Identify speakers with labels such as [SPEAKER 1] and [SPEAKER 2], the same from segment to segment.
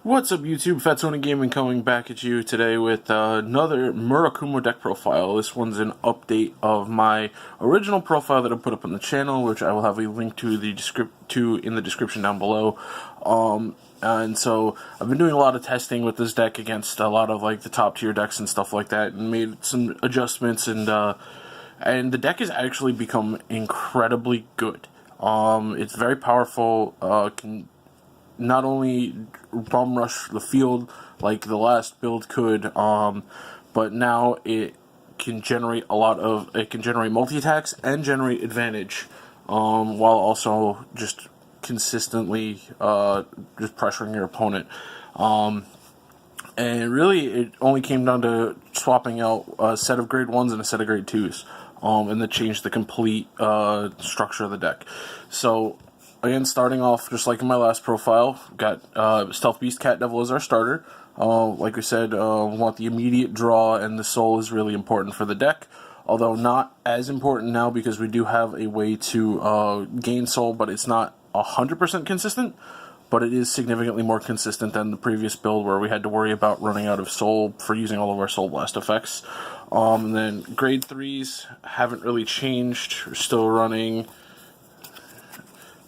[SPEAKER 1] What's up, YouTube? Fatsona Gaming coming back at you today with another Murakumo deck profile. This one's an update of my original profile that I put up on the channel, which I will have a link to in the description down below. And so I've been doing a lot of testing with this deck against a lot of like the top tier decks and stuff like that, and made some adjustments, and the deck has actually become incredibly good. It's very powerful. Can not only bomb rush the field like the last build could, but now it can generate multi-attacks and generate advantage, while also just consistently just pressuring your opponent. And really it only came down to swapping out a set of grade 1s and a set of grade 2s, and that changed the complete structure of the deck. So again, starting off just like in my last profile, got Stealth Beast Cat Devil as our starter. Like we said, we want the immediate draw, and the soul is really important for the deck. Although not as important now because we do have a way to gain soul, but it's not 100% consistent. But it is significantly more consistent than the previous build where we had to worry about running out of soul for using all of our Soul Blast effects. And then grade 3s haven't really changed. We're still running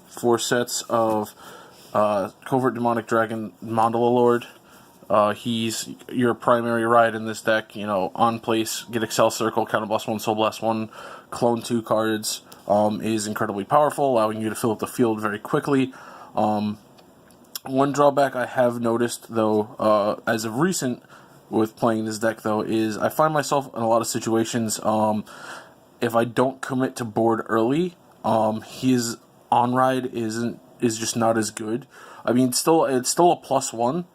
[SPEAKER 1] 4 sets of Covert Demonic Dragon Mandala Lord. He's your primary ride in this deck. You know, on place, get Excel Circle, Counter Blast 1, Soul Blast 1, clone 2 cards. Is incredibly powerful, allowing you to fill up the field very quickly. One drawback I have noticed, though, as of recent with playing this deck, though, is I find myself in a lot of situations, if I don't commit to board early, his on-ride is just not as good. I mean, it's still a +1,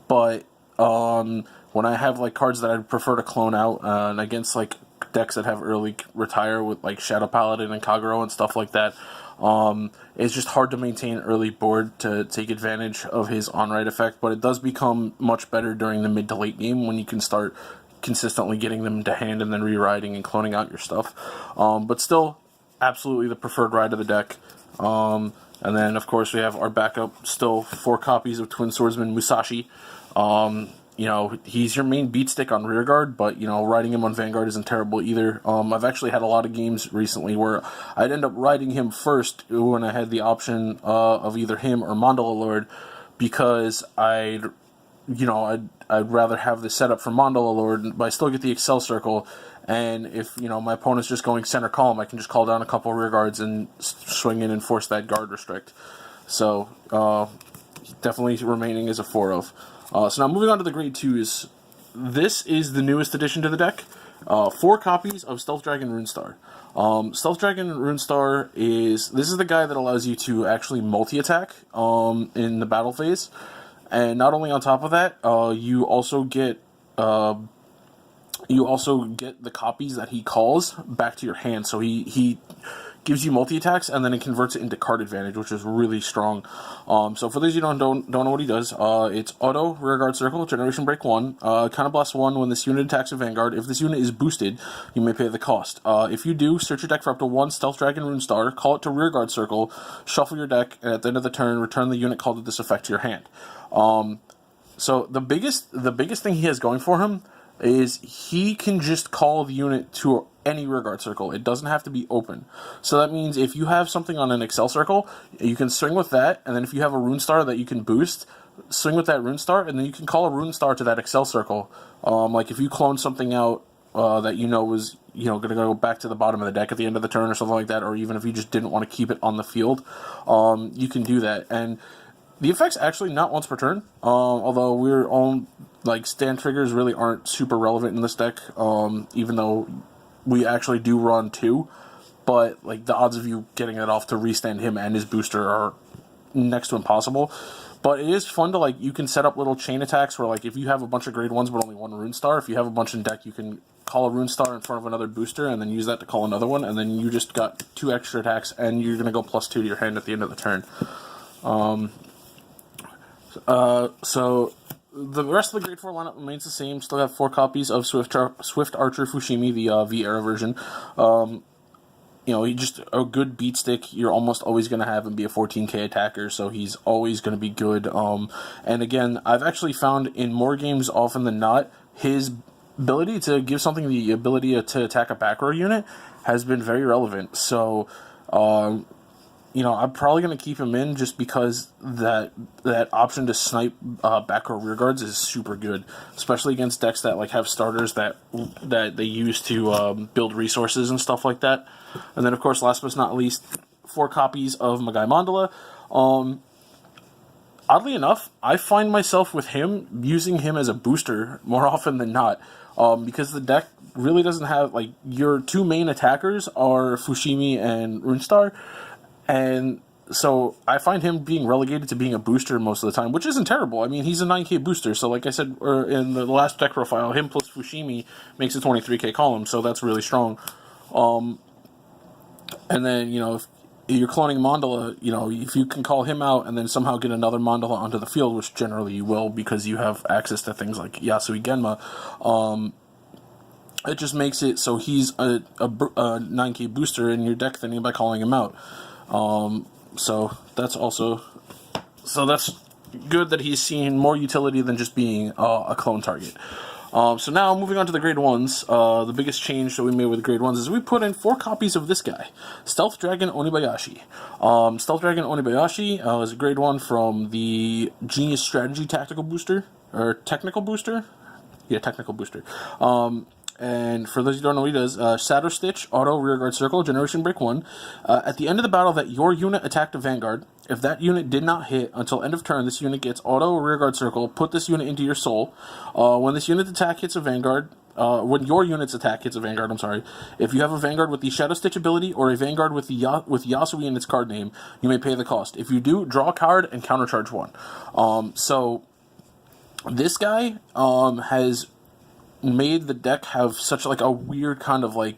[SPEAKER 1] but when I have like cards that I'd prefer to clone out, and against like decks that have early retire with like Shadow Paladin and Kagero and stuff like that, it's just hard to maintain early board to take advantage of his on-ride effect. But it does become much better during the mid to late game when you can start consistently getting them to hand and then re-riding and cloning out your stuff. But still, absolutely the preferred ride of the deck. And then, of course, we have our backup, still 4 copies of Twin Swordsman Musashi. You know, he's your main beat stick on rearguard, but, you know, riding him on Vanguard isn't terrible either. I've actually had a lot of games recently where I'd end up riding him first when I had the option of either him or Mandala Lord, because I'd rather have the setup for Mandala Lord, but I still get the Excel Circle. And if, you know, my opponent's just going center column, I can just call down a couple rear guards and swing in and force that guard restrict. So, definitely remaining as a 4-of. So now moving on to the grade 2s. This is the newest addition to the deck. 4 copies of Stealth Dragon Runestar. Stealth Dragon Runestar is the guy that allows you to actually multi-attack in the battle phase. And not only on top of that, you also get the copies that he calls back to your hand. So he gives you multi-attacks, and then it converts it into card advantage, which is really strong. So for those you don't know what he does, it's auto, rearguard circle, generation break 1, counter blast 1 when this unit attacks a Vanguard. If this unit is boosted, you may pay the cost. If you do, search your deck for up to 1 Stealth Dragon Runestar, call it to rearguard circle, shuffle your deck, and at the end of the turn, return the unit called to this effect to your hand. So the biggest thing he has going for him is he can just call the unit to any rearguard circle. It doesn't have to be open. So that means if you have something on an Excel Circle, you can swing with that, and then if you have a Runestar that you can boost, swing with that Runestar, and then you can call a Runestar to that Excel Circle. Like if you clone something out that you know was going to go back to the bottom of the deck at the end of the turn or something like that, or even if you just didn't want to keep it on the field, you can do that. And the effect's actually not once per turn, although we're on, like, stand triggers really aren't super relevant in this deck, even though we actually do run 2, but, like, the odds of you getting it off to restand him and his booster are next to impossible. But it is fun to, like, you can set up little chain attacks where, like, if you have a bunch of grade 1s but only 1 Runestar, if you have a bunch in deck, you can call a Runestar in front of another booster and then use that to call another one, and then you just got 2 extra attacks, and you're going to go +2 to your hand at the end of the turn. So the rest of the grade 4 lineup remains the same. Still have 4 copies of Swift Archer Fushimi, the V-Era version. he's just a good beat stick. You're almost always going to have him be a 14k attacker, so he's always going to be good. And again, I've actually found in more games often than not, his ability to give something the ability to attack a back row unit has been very relevant. So, I'm probably going to keep him in just because that option to snipe back row rear guards is super good, especially against decks that have starters that they use to build resources and stuff like that. And then, of course, last but not least, 4 copies of my guy Mandala. Oddly enough, I find myself with him using him as a booster more often than not, because the deck really doesn't have, your 2 main attackers are Fushimi and Runestar, and so I find him being relegated to being a booster most of the time, which isn't terrible. I mean, he's a 9k booster, so like I said in the last deck profile, him plus Fushimi makes a 23k column, so that's really strong. And then, if you're cloning Mandala, if you can call him out and then somehow get another Mandala onto the field, which generally you will because you have access to things like Yasui Genma, it just makes it so he's a 9k booster in your deck thinning by calling him out. So that's good that he's seen more utility than just being a clone target. So now, moving on to the grade 1s, the biggest change that we made with grade 1s is we put in 4 copies of this guy, Stealth Dragon Onibayashi. Stealth Dragon Onibayashi is a grade 1 from the Genius Strategy Tactical Booster, or Technical Booster? Yeah, Technical Booster. And for those who don't know what he does, Shadow Stitch, Auto, Rearguard Circle, Generation Break 1. At the end of the battle that your unit attacked a Vanguard, if that unit did not hit until end of turn, this unit gets Auto, Rearguard Circle, put this unit into your soul. When this unit's attack hits a Vanguard, when your unit's attack hits a Vanguard, if you have a Vanguard with the Shadow Stitch ability or a Vanguard with with Yasui in its card name, you may pay the cost. If you do, draw a card and countercharge 1. So this guy has made the deck have such a weird kind of it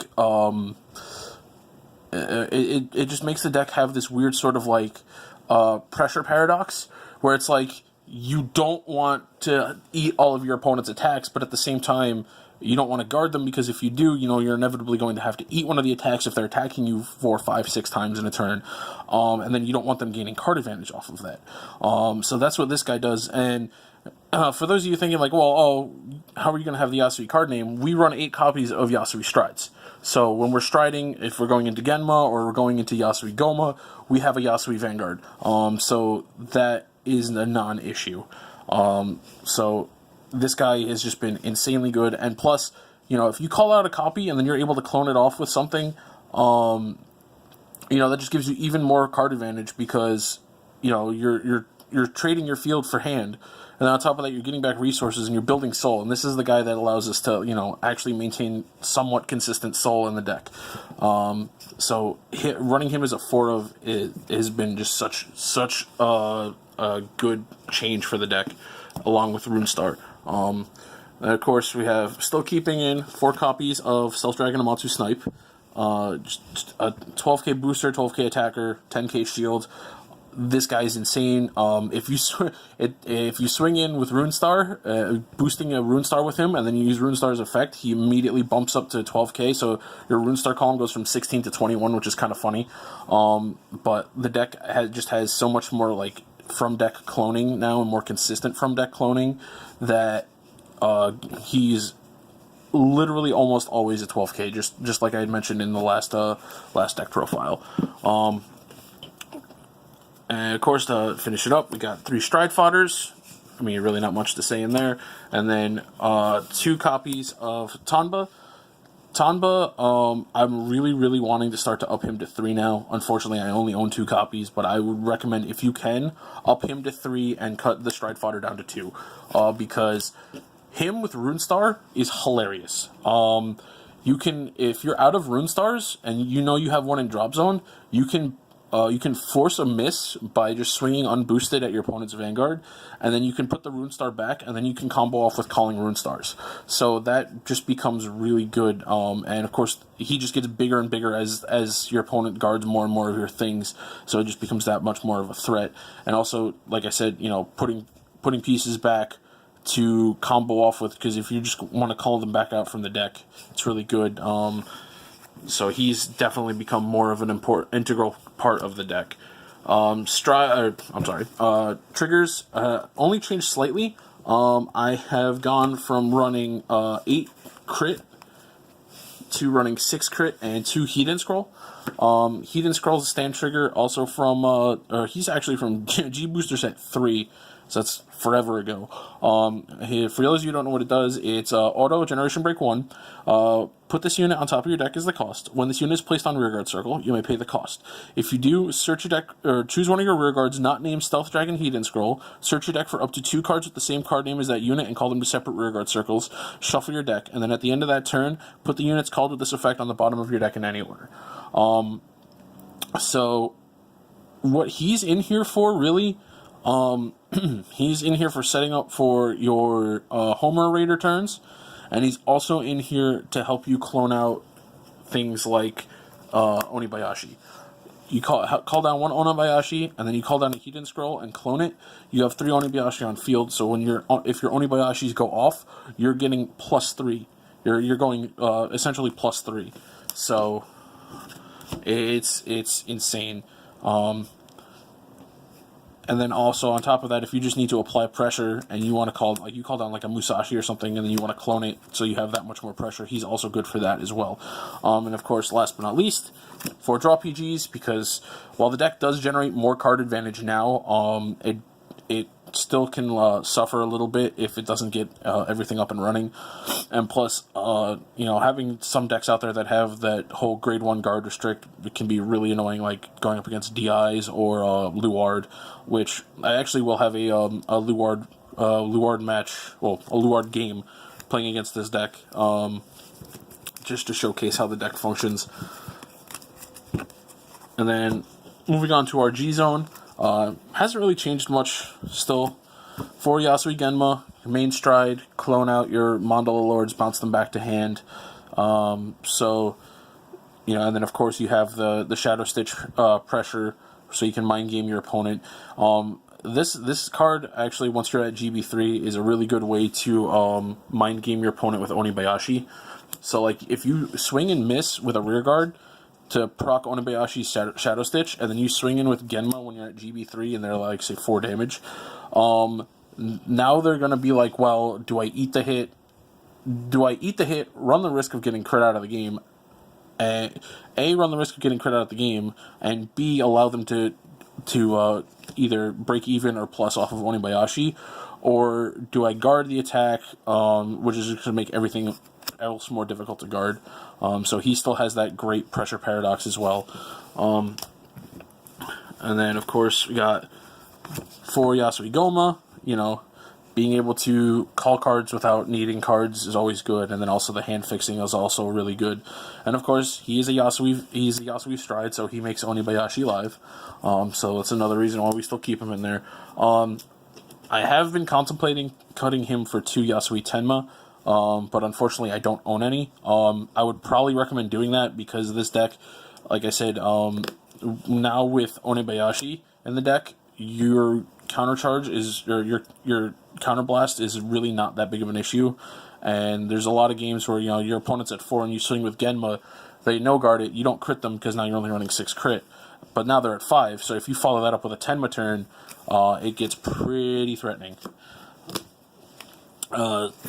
[SPEAKER 1] just makes the deck have this weird sort of pressure paradox where it's you don't want to eat all of your opponent's attacks, but at the same time you don't want to guard them because if you do, you're inevitably going to have to eat one of the attacks if they're attacking you 4, 5, 6 times in a turn, and then you don't want them gaining card advantage off of that. So that's what this guy does. And for those of you thinking how are you going to have the Yasui card name? We run 8 copies of Yasui Strides. So when we're striding, if we're going into Genma or we're going into Yasui Goma, we have a Yasui Vanguard. So that is a non-issue. So this guy has just been insanely good. And plus, if you call out a copy and then you're able to clone it off with something, that just gives you even more card advantage because, you're trading your field for hand. And then on top of that, you're getting back resources and you're building soul. And this is the guy that allows us to, actually maintain somewhat consistent soul in the deck. So running him as a 4 of has been just such a good change for the deck, along with Runestar. And of course, we have still keeping in 4 copies of Stealth Dragon Amatsu Snipe. Just a 12k booster, 12k attacker, 10k shield. This guy's insane. If you swing in with Runestar, boosting a Runestar with him, and then you use Runestar's effect, he immediately bumps up to 12k. So your Runestar column goes from 16 to 21, which is kind of funny. But the deck has so much more from deck cloning now and more consistent from deck cloning that he's literally almost always a 12k. Just like I had mentioned in the last deck profile. And of course, to finish it up, we got 3 Stride Fodders. I mean, really not much to say in there. And then 2 copies of Tanba. Tanba, I'm really, really wanting to start to up him to 3 now. Unfortunately, I only own 2 copies, but I would recommend, if you can, up him to 3 and cut the Stride Fodder down to 2. Because him with Runestar is hilarious. You can, if you're out of Runestars and you have one in drop zone, you can force a miss by just swinging unboosted at your opponent's Vanguard, and then you can put the Runestar back, and then you can combo off with calling Runestars. So that just becomes really good, and of course, he just gets bigger and bigger as your opponent guards more and more of your things, so it just becomes that much more of a threat. And also, like I said, putting pieces back to combo off with, because if you just want to call them back out from the deck, it's really good. So he's definitely become more of an integral part of the deck. Triggers only changed slightly. I have gone from running 8 crit to running 6 crit and 2 Heat Scroll. Heat Scroll is a stand trigger, also from, he's actually from G Booster Set 3, so that's forever ago. For those of you who don't know what it does, it's auto Generation Break 1. Put this unit on top of your deck as the cost. When this unit is placed on Rearguard Circle, you may pay the cost. If you do, search your deck, or choose one of your Rearguards not named Stealth Dragon Heat Scroll, search your deck for up to 2 cards with the same card name as that unit and call them to separate Rearguard Circles, shuffle your deck, and then at the end of that turn, put the units called with this effect on the bottom of your deck in any order. So, what he's in here for, really, he's in here for setting up for your Homer Raider turns, and he's also in here to help you clone out things like Onibayashi. You call down one Onibayashi, and then you call down a Heat Scroll and clone it. You have 3 Onibayashi on field, so when if your Onibayashis go off, you're getting +3. You're going essentially +3. So it's insane. And then also on top of that, if you just need to apply pressure and you want to call down like a Musashi or something, and then you want to clone it so you have that much more pressure, he's also good for that as well. And of course, last but not least, for draw PGs, because while the deck does generate more card advantage now, it still can suffer a little bit if it doesn't get everything up and running. And plus, having some decks out there that have that whole grade 1 guard restrict, it can be really annoying, like going up against DIs or Luard, which I actually will have a Luard match, well, a Luard game playing against this deck, just to showcase how the deck functions. And then moving on to our G zone. Hasn't really changed much still. For Yasui Genma, your main stride, clone out your Mandala Lords, bounce them back to hand. And then of course you have the Shadow Stitch pressure, so you can mind game your opponent. This card, actually, once you're at GB3, is a really good way to mind game your opponent with Onibayashi. So, like, if you swing and miss with a rear guard to proc Onibayashi's Shadow Stitch, and then you swing in with Genma when you're at GB3 and they're like, say, 4 damage, now they're going to be like, well, do I eat the hit? Run the risk of getting crit out of the game, run the risk of getting crit out of the game, and B, allow them to either break even or plus off of Onibayashi, or do I guard the attack, which is going to make everything else more difficult to guard. So he still has that great pressure paradox as well. And then, of course, we got for Yasui Goma, being able to call cards without needing cards is always good, and then also the hand fixing is also really good. And of course, he's a Yasui stride, so he makes Onibayashi live. So that's another reason why we still keep him in there. I have been contemplating cutting him for 2 Yasui Tenma, but unfortunately I don't own any. I would probably recommend doing that because this deck, like I said, now with Onibayashi in the deck, your countercharge is, or your counterblast is really not that big of an issue. And there's a lot of games where, your opponent's at 4 and you swing with Genma, they no guard it, you don't crit them because now you're only running 6 crit. But now they're at 5, so if you follow that up with a Tenma turn, it gets pretty threatening.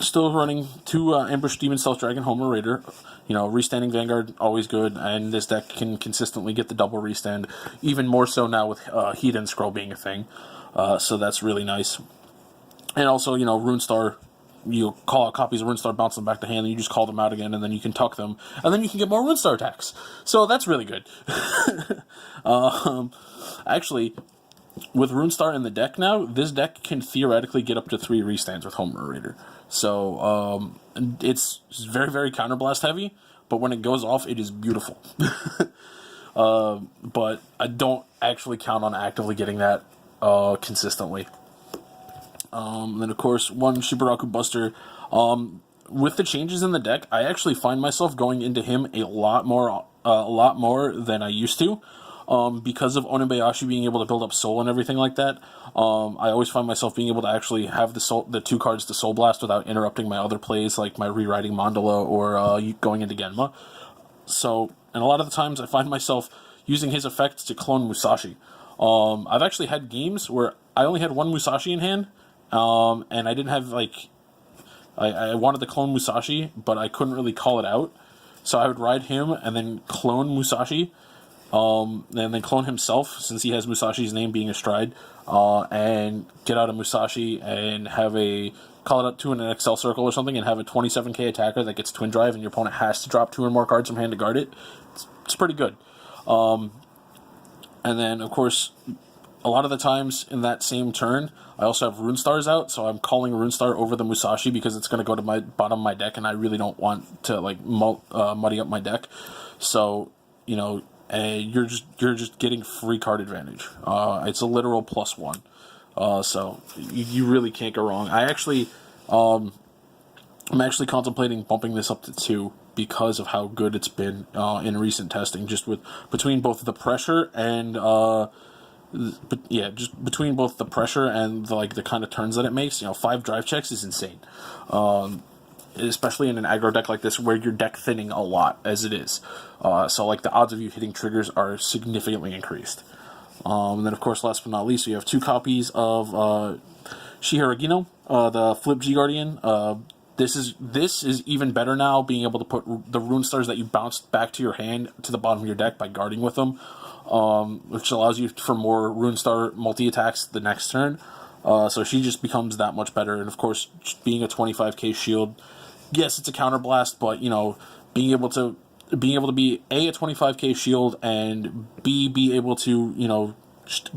[SPEAKER 1] Still running 2 Ambush Demon Stealth Dragon Homer Raider. Restanding Vanguard, always good, and this deck can consistently get the double restand, even more so now with Heat and Scroll being a thing. So that's really nice. And also, Runestar, you call out copies of Runestar, bounce them back to hand, and you just call them out again, and then you can tuck them, and then you can get more Runestar attacks. So that's really good. Actually, with Runestar in the deck now, this deck can theoretically get up to 3 restands with Homer Raider. So, it's very, very counterblast heavy, but when it goes off, it is beautiful. But I don't actually count on actively getting that consistently. Then, of course, 1 Shibaraku Buster. With the changes in the deck, I actually find myself going into him a lot more than I used to. Because of Onibayashi being able to build up Soul and everything like that, I always find myself being able to actually have the 2 cards to Soul Blast without interrupting my other plays, like my rewriting Mandala or going into Genma. So, and a lot of the times I find myself using his effects to clone Musashi. I've actually had games where I only had one Musashi in hand, and I didn't have, like, I wanted to clone Musashi, but I couldn't really call it out. So I would ride him and then clone Musashi, and then clone himself, since he has Musashi's name being astride, and get out of Musashi and have call it up to an Excel circle or something, and have a 27k attacker that gets twin drive, and your opponent has to drop 2 or more cards from hand to guard it. It's pretty good. And then, of course, a lot of the times in that same turn, I also have Rune Stars out, so I'm calling Rune Star over the Musashi because it's going to go to my bottom of my deck, and I really don't want to, like, muddy up my deck. So, you know, you're just getting free card advantage. It's a literal +1. So you really can't go wrong. I'm actually contemplating bumping this up to 2 because of how good it's been in recent testing, just between both the pressure and just between both the pressure and the kind of turns that it makes. 5 drive checks is insane, especially in an aggro deck like this where you're deck thinning a lot as it is. So like the odds of you hitting triggers are significantly increased. And then, of course, last but not least, you have 2 copies of Shiharagino, the Flip G Guardian. This is even better now, being able to put the Rune Stars that you bounced back to your hand to the bottom of your deck by guarding with them, which allows you for more Rune Star multi-attacks the next turn. So she just becomes that much better. And, of course, being a 25k shield, yes, it's a counterblast, but, being able to be a 25k shield, and B, be able to, just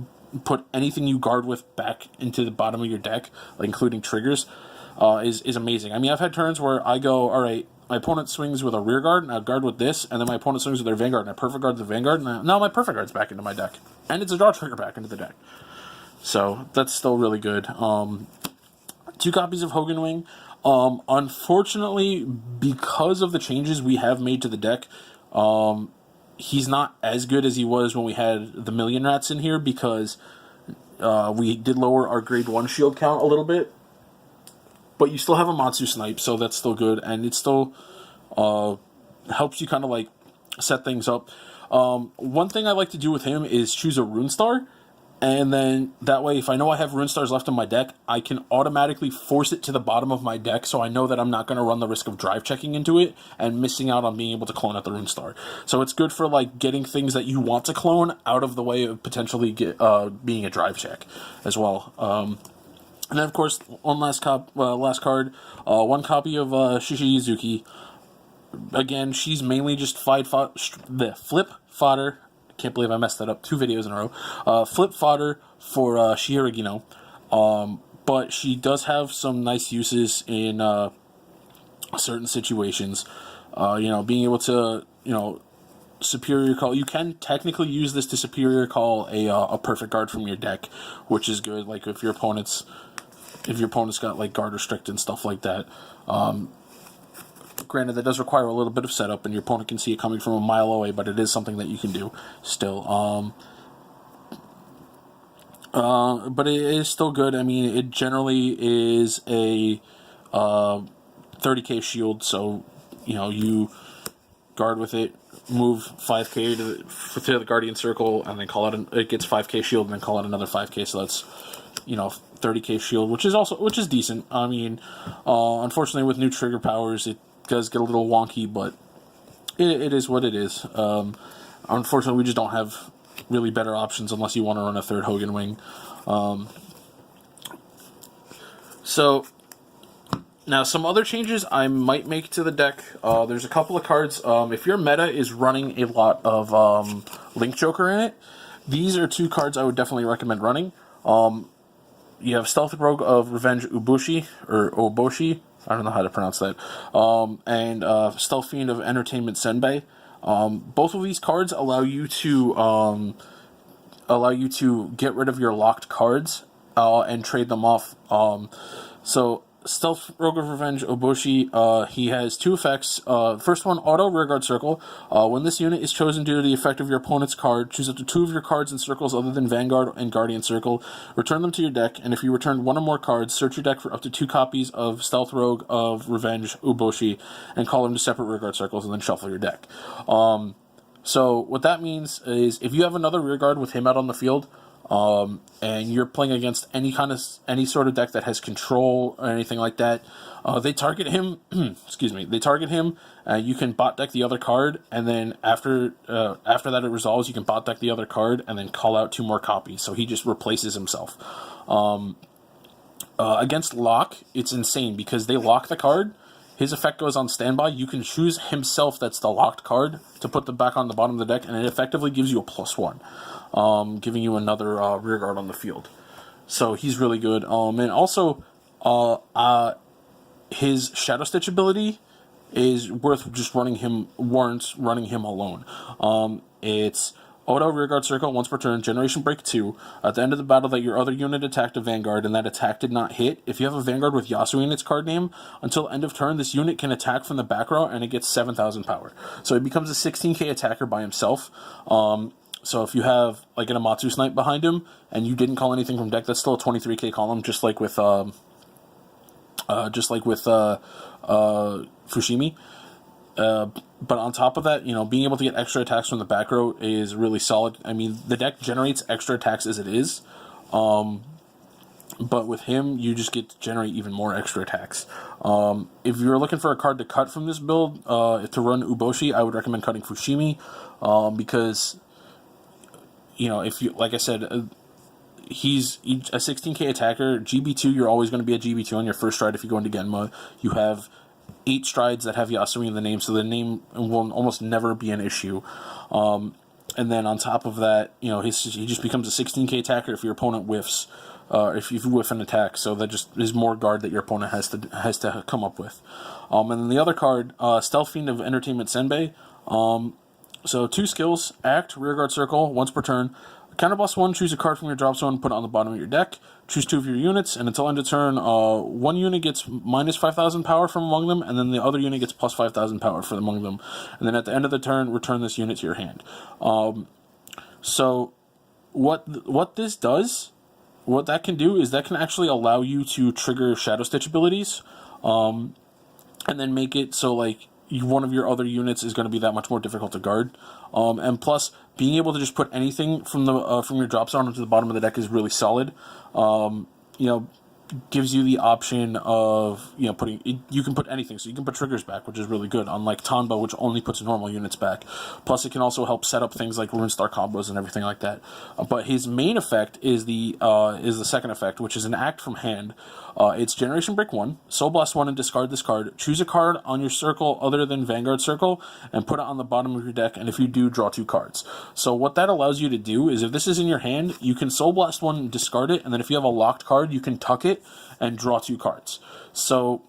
[SPEAKER 1] put anything you guard with back into the bottom of your deck, like including triggers, is amazing. I mean, I've had turns where I go, all right, my opponent swings with a rear guard, and I guard with this, and then my opponent swings with their Vanguard, and I perfect guard the Vanguard, and now my perfect guard's back into my deck. And it's a draw trigger back into the deck. So, that's still really good. 2 copies of Hogan Wing. Unfortunately, because of the changes we have made to the deck, he's not as good as he was when we had the Million Rats in here, because we did lower our grade 1 shield count a little bit. But you still have a Matsu Snipe, so that's still good, and it still helps you kind of like set things up. One thing I like to do with him is choose a Rune Star, and then that way, if I know I have Rune Stars left in my deck, I can automatically force it to the bottom of my deck, so I know that I'm not going to run the risk of drive checking into it and missing out on being able to clone out the Rune Star. So it's good for like getting things that you want to clone out of the way of potentially being a drive check as well. And then, of course, one last card, 1 copy of Shishi Izuki. Again, she's mainly just the flip fodder. I can't believe I messed that up 2 videos in a row. Flip fodder for Shiharagino. But she does have some nice uses in certain situations. Being able to, superior call. You can technically use this to superior call a perfect guard from your deck, which is good. Like if your opponent's got like guard restrict and stuff like that. Granted, that does require a little bit of setup, and your opponent can see it coming from a mile away, but it is something that you can do still. But it is still good. I mean, it generally is a 30k shield, so you guard with it, move 5k to the Guardian Circle, and then it gets 5k shield, and then call out another 5k. So that's 30k shield, which is decent. I mean, unfortunately, with new trigger powers, it does get a little wonky, but it is what it is. Unfortunately, we just don't have really better options unless you want to run a 3rd Hogan Wing. So now some other changes I might make to the deck. There's a couple of cards. If your meta is running a lot of Link Joker in it, these are 2 cards I would definitely recommend running. You have Stealth Rogue of Revenge Uboshi, or Oboshi, I don't know how to pronounce that, and Stealth Fiend of Entertainment Senbei. Both of these cards allow you to get rid of your locked cards and trade them off. So Stealth Rogue of Revenge Oboshi, he has 2 effects. First one, auto rearguard circle. When this unit is chosen due to the effect of your opponent's card, choose up to 2 of your cards in circles other than Vanguard and Guardian Circle. Return them to your deck, and if you return 1 or more cards, search your deck for up to 2 copies of Stealth Rogue of Revenge Uboshi and call them to separate rearguard circles, and then shuffle your deck. So what that means is if you have another rearguard with him out on the field, and you're playing against any sort of deck that has control or anything like that, they target him. Excuse me. They target him. You can bot deck the other card, and then after that it resolves, you can bot deck the other card, and then call out 2 more copies. So he just replaces himself. Against lock, it's insane because they lock the card. His effect goes on standby. You can choose himself, that's the locked card, to put them back on the bottom of the deck, and it effectively gives you a +1, giving you another rearguard on the field. So he's really good. And also, his Shadow Stitch ability is worth just warrants running him alone. It's auto rearguard circle once per turn, generation break 2. At the end of the battle that your other unit attacked a Vanguard and that attack did not hit, if you have a Vanguard with Yasui in its card name, until end of turn, this unit can attack from the back row and it gets 7,000 power. So it becomes a 16k attacker by himself. So if you have like an Amatsu Snipe behind him and you didn't call anything from deck, that's still a 23k column, just like with Fushimi. But on top of that, being able to get extra attacks from the back row is really solid. I mean, the deck generates extra attacks as it is, but with him, you just get to generate even more extra attacks. If you're looking for a card to cut from this build, to run Uboshi, I would recommend cutting Fushimi, because, if you, like I said, he's a 16k attacker. GB2, you're always going to be a GB2 on your first stride if you go into Genma. You have 8 strides that have Yasui in the name, so the name will almost never be an issue. And then on top of that, he just becomes a 16k attacker if your opponent whiffs, if you whiff an attack. So that just is more guard that your opponent has to come up with. And then the other card, Stealth Fiend of Entertainment Senbei. So 2 skills: act, rearguard circle, once per turn. Counterblast 1, choose a card from your drop zone, put it on the bottom of your deck. Choose 2 of your units, and until end of turn, 1 unit gets minus 5,000 power from among them, and then the other unit gets plus 5,000 power from among them. And then at the end of the turn, return this unit to your hand. So what this does, what that can do is that can actually allow you to trigger Shadow Stitch abilities, and then make it so like one of your other units is going to be that much more difficult to guard. And plus, being able to just put anything from your drop zone into the bottom of the deck is really solid. Gives you the option of you can put anything, so you can put triggers back, which is really good, unlike Tanba, which only puts normal units back. Plus it can also help set up things like Runestar combos and everything like that. But his main effect is the second effect, which is an act from hand. It's Generation Break 1, Soul Blast 1 and discard this card. Choose a card on your circle other than Vanguard Circle and put it on the bottom of your deck, and if you do, draw 2 cards. So what that allows you to do is if this is in your hand, you can Soul Blast 1 and discard it, and then if you have a locked card, you can tuck it and draw 2 cards. So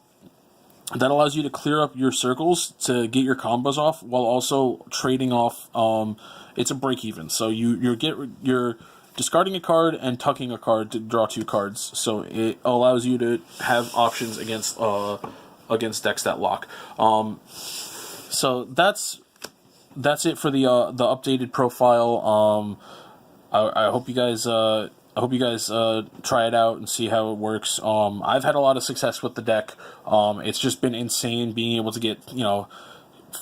[SPEAKER 1] that allows you to clear up your circles to get your combos off while also trading off. It's a break even, so you're discarding a card and tucking a card to draw 2 cards. So it allows you to have options against decks that lock. So that's it for the updated profile. I hope you guys try it out and see how it works. I've had a lot of success with the deck. It's just been insane being able to get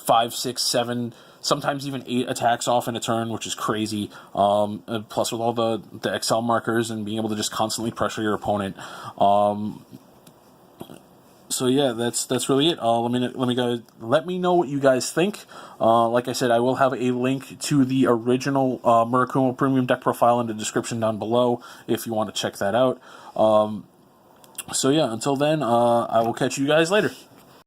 [SPEAKER 1] 5, 6, 7, sometimes even 8 attacks off in a turn, which is crazy. Plus with all the Excel markers and being able to just constantly pressure your opponent. So yeah, that's really it. Let me know what you guys think. Like I said, I will have a link to the original Murakumo Premium deck profile in the description down below if you want to check that out. So yeah, until then, I will catch you guys later.